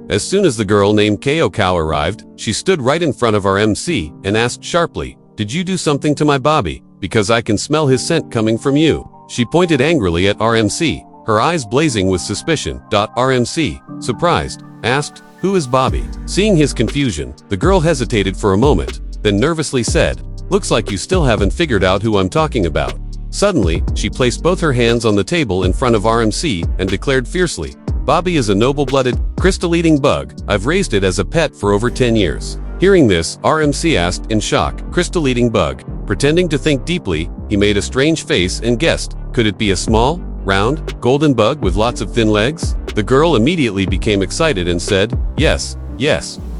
As soon as the girl named Kao arrived, she stood right in front of our MC and asked sharply, "Did you do something to my Bobby? Because I can smell his scent coming from you." She pointed angrily at RMC, her eyes blazing with suspicion. RMC, surprised, asked, "Who is Bobby?" Seeing his confusion, the girl hesitated for a moment, then nervously said, "Looks like you still haven't figured out who I'm talking about." Suddenly, she placed both her hands on the table in front of RMC and declared fiercely, "Bobby is a noble-blooded, crystal-eating bug. I've raised it as a pet for over 10 years. Hearing this, RMC asked in shock, "Crystal-eating bug?" Pretending to think deeply, he made a strange face and guessed, could it be a small, round, golden bug with lots of thin legs? The girl immediately became excited and said, yes,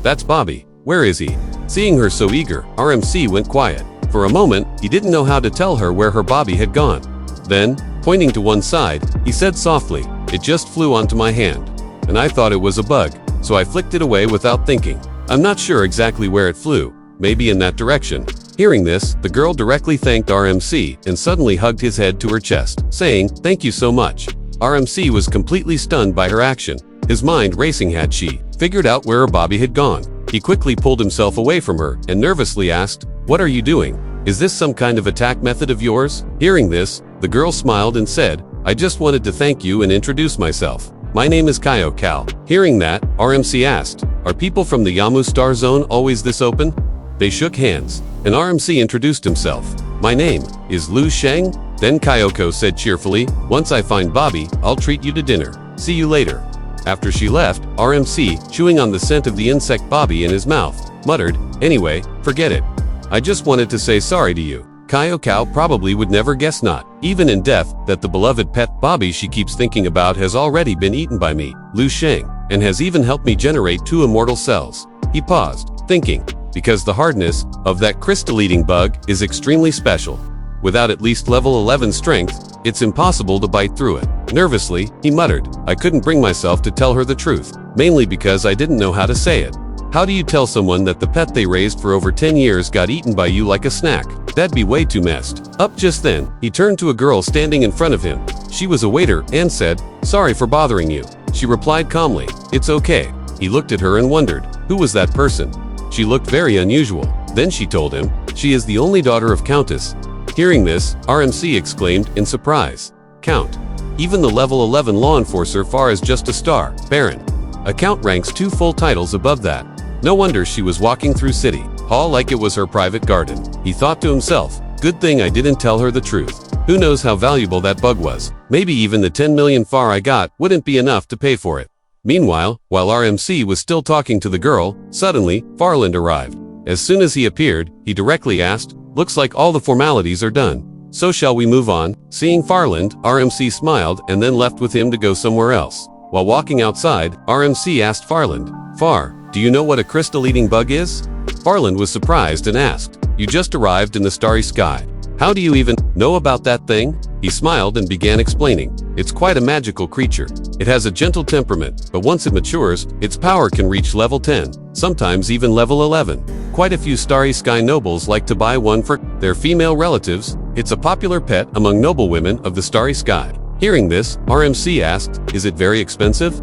that's Bobby. Where is he?" Seeing her so eager, RMC went quiet. For a moment, he didn't know how to tell her where her Bobby had gone. Then, pointing to one side, he said softly, "It just flew onto my hand. And I thought it was a bug, so I flicked it away without thinking. I'm not sure exactly where it flew, maybe in that direction." Hearing this, the girl directly thanked RMC and suddenly hugged his head to her chest, saying, "Thank you so much." RMC was completely stunned by her action. His mind racing had she figured out where her Bobby had gone. He quickly pulled himself away from her and nervously asked, "What are you doing? Is this some kind of attack method of yours?" Hearing this, the girl smiled and said, "I just wanted to thank you and introduce myself. My name is Kao." Hearing that, RMC asked, "Are people from the Yamu Star Zone always this open?" They shook hands, and RMC introduced himself. "My name is Lu Sheng." Then Kyoko said cheerfully, "Once I find Bobby, I'll treat you to dinner. See you later." After she left, RMC, chewing on the scent of the insect Bobby in his mouth, muttered, "Anyway, forget it. I just wanted to say sorry to you." Kyoko probably would never guess not, even in death, that the beloved pet Bobby she keeps thinking about has already been eaten by me, Lu Sheng, and has even helped me generate 2 immortal cells. He paused, thinking, because the hardness of that crystal-eating bug is extremely special. Without at least level 11 strength, it's impossible to bite through it. Nervously, he muttered, "I couldn't bring myself to tell her the truth, mainly because I didn't know how to say it. How do you tell someone that the pet they raised for over 10 years got eaten by you like a snack? That'd be way too messed up." Just then, he turned to a girl standing in front of him. She was a waiter and said, "Sorry for bothering you." She replied calmly, "It's okay." He looked at her and wondered, who was that person? She looked very unusual. Then she told him, she is the only daughter of Countess. Hearing this, RMC exclaimed in surprise, "Count? Even the level 11 law enforcer far is just a star, Baron. A count ranks 2 full titles above that. No wonder she was walking through City Hall like it was her private garden." He thought to himself, "Good thing I didn't tell her the truth. Who knows how valuable that bug was? Maybe even the 10 million far I got wouldn't be enough to pay for it." Meanwhile, while RMC was still talking to the girl, suddenly, Farland arrived. As soon as he appeared, he directly asked, "Looks like all the formalities are done. So shall we move on?" Seeing Farland, RMC smiled and then left with him to go somewhere else. While walking outside, RMC asked Farland, "Far, do you know what a crystal-eating bug is?" Farland was surprised and asked, "You just arrived in the starry sky. How do you even know about that thing?" He smiled and began explaining, "It's quite a magical creature. It has a gentle temperament, but once it matures, its power can reach level 10, sometimes even level 11. Quite a few starry sky nobles like to buy one for their female relatives. It's a popular pet among noble women of the starry sky." Hearing this, RMC asked, "Is it very expensive?"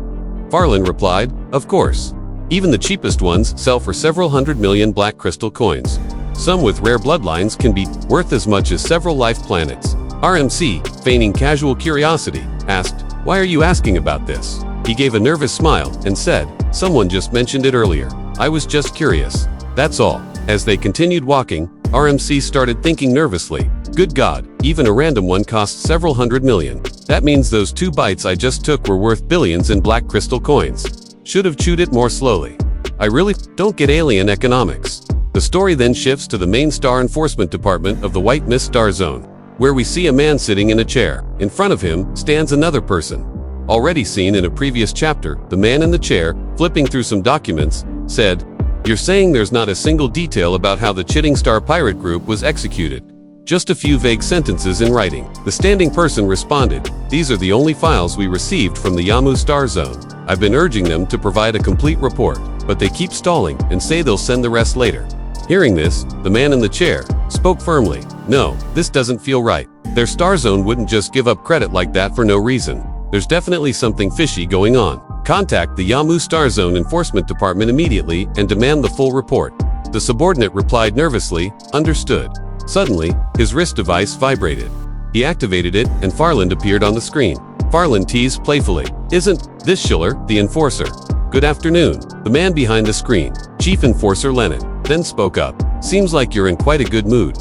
Farland replied, "Of course. Even the cheapest ones sell for several 100 million black crystal coins. Some with rare bloodlines can be worth as much as several life planets." RMC, feigning casual curiosity, asked, "Why are you asking about this?" He gave a nervous smile and said, "Someone just mentioned it earlier. I was just curious. That's all." As they continued walking, RMC started thinking nervously, "Good God, even a random one costs several 100 million. That means those 2 bites I just took were worth billions in black crystal coins. Should have chewed it more slowly. I really don't get alien economics." The story then shifts to the main star enforcement department of the White Mist Star Zone, where we see a man sitting in a chair. In front of him stands another person. Already seen in a previous chapter, the man in the chair, flipping through some documents, said, "You're saying there's not a single detail about how the Chitting Star pirate group was executed? Just a few vague sentences in writing." The standing person responded, "These are the only files we received from the Yamu Star Zone. I've been urging them to provide a complete report, but they keep stalling and say they'll send the rest later." Hearing this, the man in the chair spoke firmly, "No, this doesn't feel right. Their Star Zone wouldn't just give up credit like that for no reason. There's definitely something fishy going on." Contact the Yamu Star Zone Enforcement Department immediately and demand the full report. The subordinate replied nervously, understood. Suddenly, his wrist device vibrated. He activated it and Farland appeared on the screen. Farland teased playfully, "Isn't this Schiller, the enforcer?" "Good afternoon." The man behind the screen, Chief Enforcer Lennon, then spoke up. "Seems like you're in quite a good mood."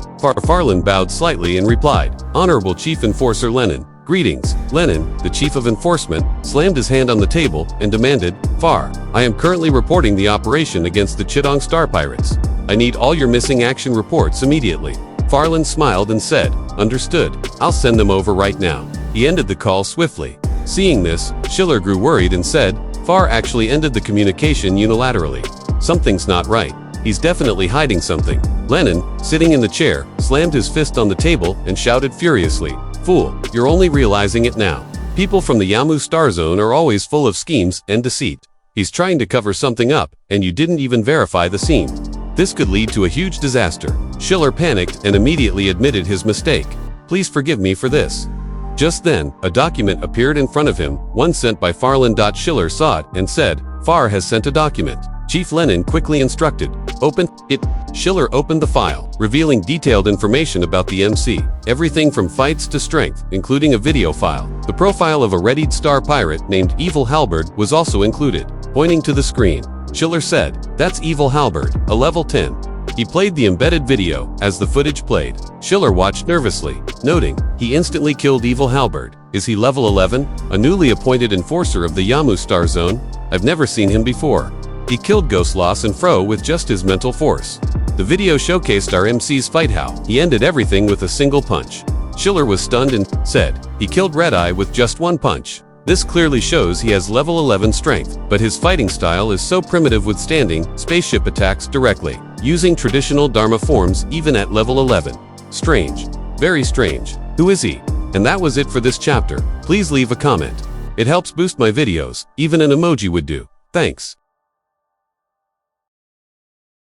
Farland bowed slightly and replied, "Honorable Chief Enforcer Lennon, greetings." Lennon, the Chief of Enforcement, slammed his hand on the table and demanded, "Far, I am currently reporting the operation against the Chitong Star Pirates. I need all your missing action reports immediately." Farland smiled and said, "Understood. I'll send them over right now." He ended the call swiftly. Seeing this, Schiller grew worried and said, "Far actually ended the communication unilaterally. Something's not right. He's definitely hiding something." Lennon, sitting in the chair, slammed his fist on the table and shouted furiously, "Fool, you're only realizing it now. People from the Yamu Star Zone are always full of schemes and deceit. He's trying to cover something up, and you didn't even verify the scene. This could lead to a huge disaster." Schiller panicked and immediately admitted his mistake. "Please forgive me for this." Just then, a document appeared in front of him, one sent by Farland. Schiller saw it and said, "Far has sent a document." Chief Lennon quickly instructed, "Open it." Schiller opened the file, revealing detailed information about the MC. Everything from fights to strength, including a video file. The profile of a readied star pirate named Evil Halberd was also included. Pointing to the screen, Schiller said, "That's Evil Halberd, a level 10. He played the embedded video as the footage played." Schiller watched nervously, noting, "He instantly killed Evil Halberd. Is he level 11? A newly appointed enforcer of the Yamu Star Zone? I've never seen him before. He killed Ghostloss and Fro with just his mental force." The video showcased our MC's fight how he ended everything with a single punch. Schiller was stunned and said, "He killed Red Eye with just one punch. This clearly shows he has level 11 strength, but his fighting style is so primitive, withstanding spaceship attacks directly, using traditional Dharma forms even at level 11. Strange. Very strange. Who is he?" And that was it for this chapter. Please leave a comment. It helps boost my videos. Even an emoji would do. Thanks.